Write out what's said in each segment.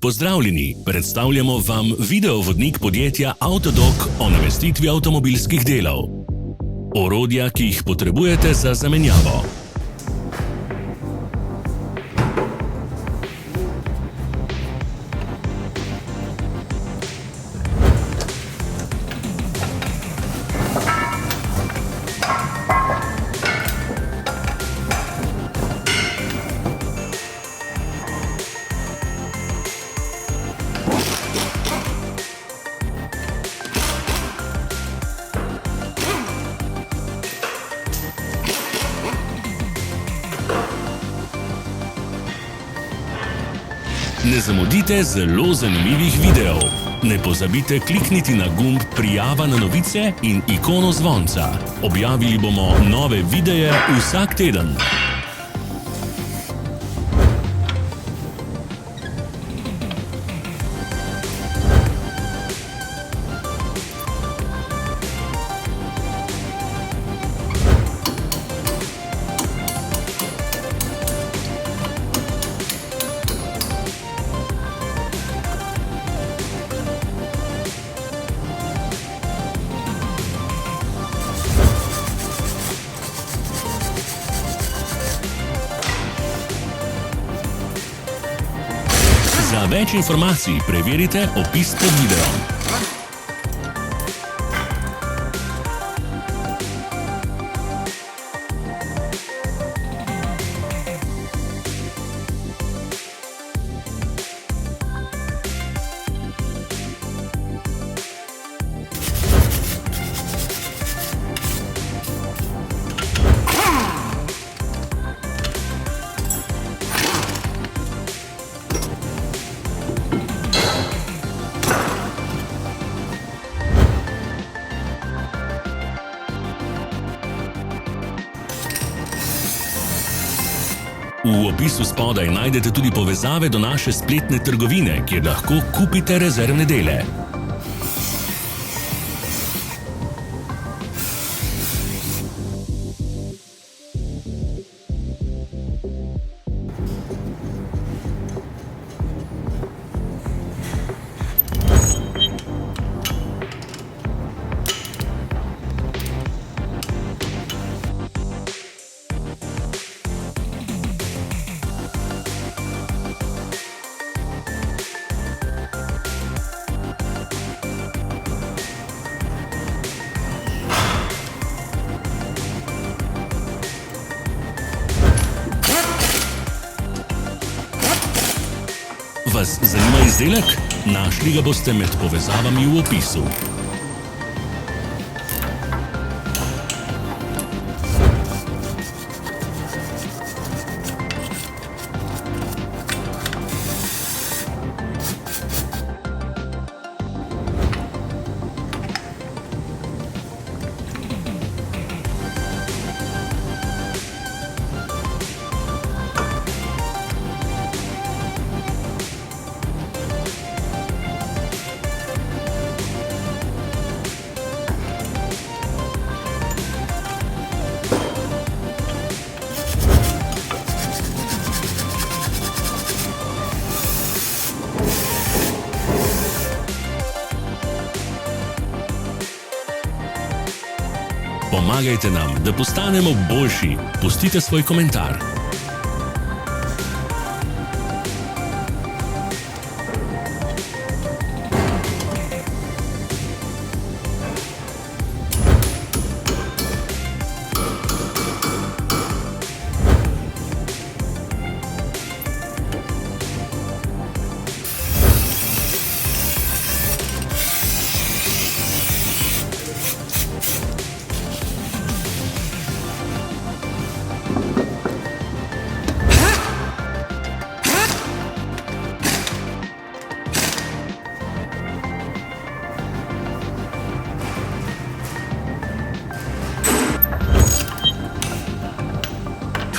Pozdravljeni, predstavljamo vam videovodnik podjetja Avtodok o namestitvi avtomobilskih delov. Orodja, ki jih potrebujete za zamenjavo. Ne zamudite zelo zanimivih videov. Ne pozabite klikniti na gumb Prijava na novice in ikono zvonca. Objavili bomo nove videe vsak teden. Za več informacij preverite opis pod videom. V opisu spodaj najdete tudi povezave do naše spletne trgovine, kjer lahko kupite rezervne dele. Vas zanima izdelek? Našli ga boste med povezavami v opisu. Pomagajte nam, da postanemo boljši. Pustite svoj komentar.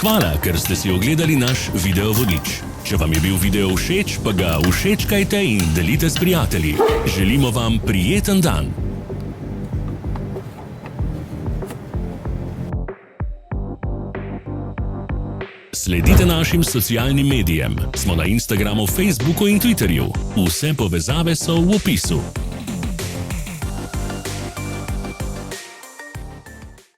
Hvala, ker ste si ogledali naš videovodič. Če vam je bil video všeč, pa ga všečkajte in delite s prijatelji. Želimo vam prijeten dan! Sledite našim socialnim medijem. Smo na Instagramu, Facebooku in Twitterju. Vse povezave so v opisu.